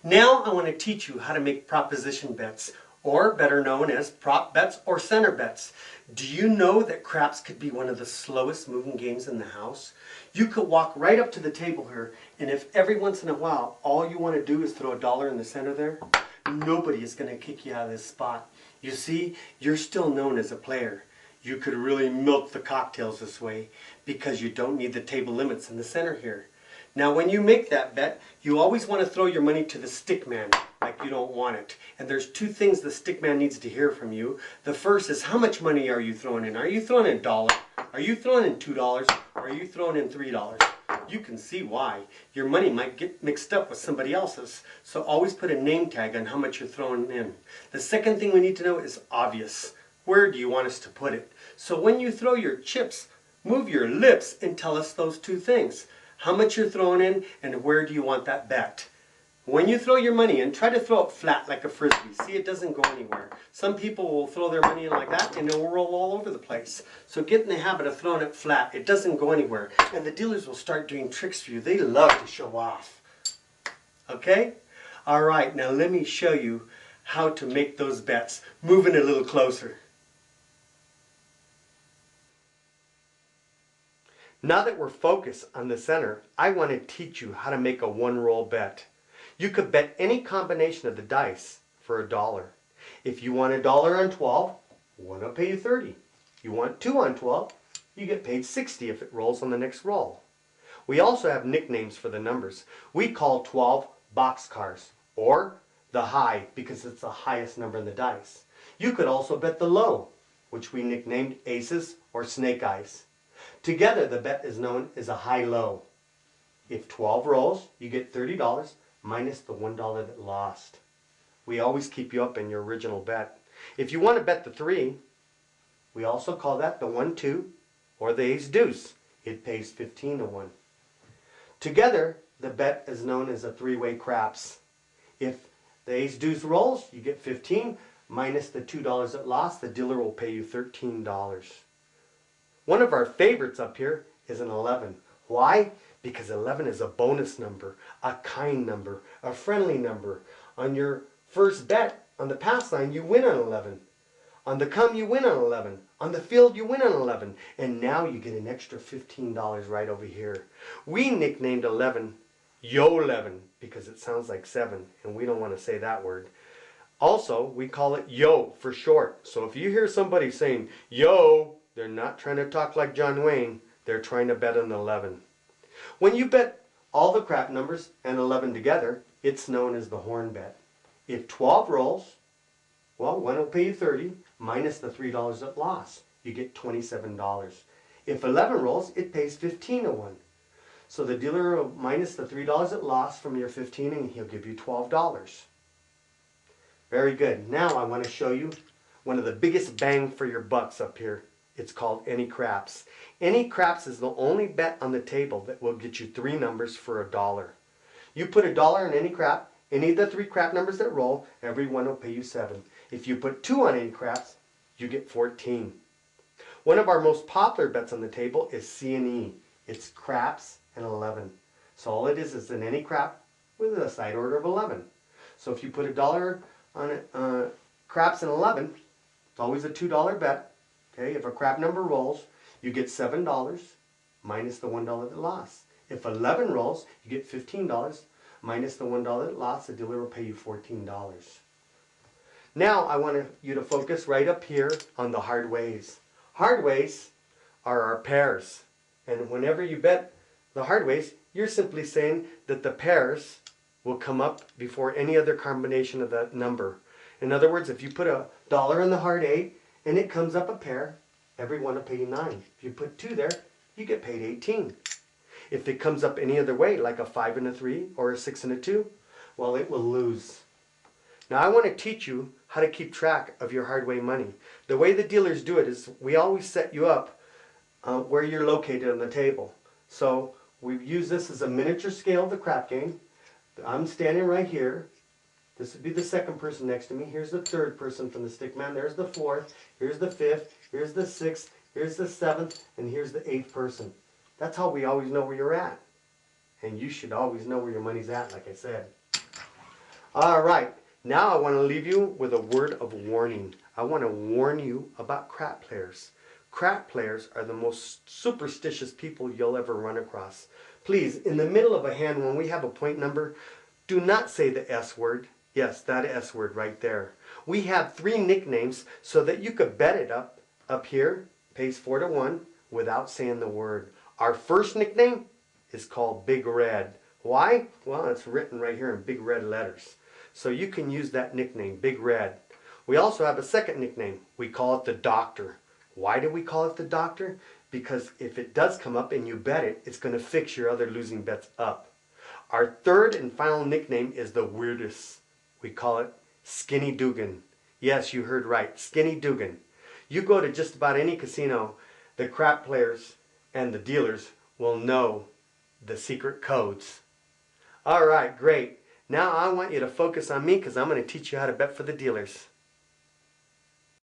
Now I want to teach you how to make proposition bets, or better known as prop bets or center bets. Do you know that craps could be one of the slowest moving games in the house? You could walk right up to the table here, and if every once in a while all you want to do is throw a dollar in the center there, nobody is going to kick you out of this spot. You see, you're still known as a player. You could really milk the cocktails this way because you don't need the table limits in the center here. Now when you make that bet, you always want to throw your money to the stick man like you don't want it. And there's two things the stick man needs to hear from you. The first is, how much money are you throwing in? Are you throwing in $1? Are you throwing in $2? Or are you throwing in $3? You can see why. Your money might get mixed up with somebody else's. So always put a name tag on how much you're throwing in. The second thing we need to know is obvious. Where do you want us to put it? So when you throw your chips, move your lips and tell us those two things. How much you're throwing in and where do you want that bet? When you throw your money in, try to throw it flat like a frisbee. See, it doesn't go anywhere. Some people will throw their money in like that and it will roll all over the place. So get in the habit of throwing it flat. It doesn't go anywhere. And the dealers will start doing tricks for you. They love to show off. Okay? All right, now let me show you how to make those bets. Moving a little closer. Now that we're focused on the center, I want to teach you how to make a one-roll bet. You could bet any combination of the dice for $1. If you want $1 on 12, one will pay you 30. You want 2 on 12, you get paid 60 if it rolls on the next roll. We also have nicknames for the numbers. We call 12 boxcars, or the high because it's the highest number in the dice. You could also bet the low, which we nicknamed aces or snake eyes. Together, the bet is known as a high-low. If 12 rolls, you get $30 minus the $1 that lost. We always keep you up in your original bet. If you want to bet the 3, we also call that the 1-2 or the ace-deuce. It pays 15 to 1. Together, the bet is known as a three-way craps. If the ace-deuce rolls, you get 15 minus the $2 that lost. The dealer will pay you $13. One of our favorites up here is an 11. Why? Because 11 is a bonus number, a kind number, a friendly number. On your first bet, on the pass line, you win on 11. On the come, you win on 11. On the field, you win on 11. And now you get an extra $15 right over here. We nicknamed 11 Yo 11 because it sounds like 7, and we don't want to say that word. Also, we call it Yo for short. So if you hear somebody saying Yo, they're not trying to talk like John Wayne. They're trying to bet an 11. When you bet all the crap numbers and 11 together, it's known as the horn bet. If 12 rolls, well, one will pay you 30 minus the $3 that lost. You get $27. If 11 rolls, it pays 15 to 1. So the dealer will minus the $3 that lost from your 15 and he'll give you $12. Very good. Now I want to show you one of the biggest bang for your bucks up here. It's called any craps. Any craps is the only bet on the table that will get you 3 numbers for $1. You put $1 in any crap, any of the 3 crap numbers that roll, every one will pay you 7. If you put 2 on any craps, you get 14. One of our most popular bets on the table is C&E. It's craps and 11. So all it is an any crap with a side order of 11. So if you put $1 on craps and 11, it's always a $2 bet. Okay, if a crap number rolls, you get $7 minus the $1 that lost. If 11 rolls, you get $15 minus the $1 that lost. The dealer will pay you $14. Now I want you to focus right up here on the hard ways. Hard ways are our pairs. And whenever you bet the hard ways, you're simply saying that the pairs will come up before any other combination of that number. In other words, if you put $1 in the hard 8, and it comes up a pair, every one will pay you 9. If you put 2 there, you get paid 18. If it comes up any other way, like a 5 and a 3 or a 6 and a 2, well, it will lose. Now I want to teach you how to keep track of your hard way money. The way the dealers do it is we always set you up where you're located on the table. So we've used this as a miniature scale of the crap game. I'm standing right here. This would be the second person next to me. Here's the third person from the stick man. There's the fourth. Here's the fifth. Here's the sixth. Here's the seventh. And here's the 8th person. That's how we always know where you're at. And you should always know where your money's at, like I said. All right, now I want to leave you with a word of warning. I want to warn you about crap players. Crap players are the most superstitious people you'll ever run across. Please, in the middle of a hand when we have a point number, do not say the S word. Yes, that S word right there. We have 3 nicknames so that you could bet it up here, pays 4 to 1, without saying the word. Our first nickname is called Big Red. Why? Well, it's written right here in big red letters. So you can use that nickname, Big Red. We also have a second nickname. We call it the Doctor. Why do we call it the Doctor? Because if it does come up and you bet it, it's going to fix your other losing bets up. Our third and final nickname is the Weirdest. We call it Skinny Dugan. Yes, you heard right, Skinny Dugan. You go to just about any casino, the crap players and the dealers will know the secret codes. All right, great. Now I want you to focus on me because I'm going to teach you how to bet for the dealers.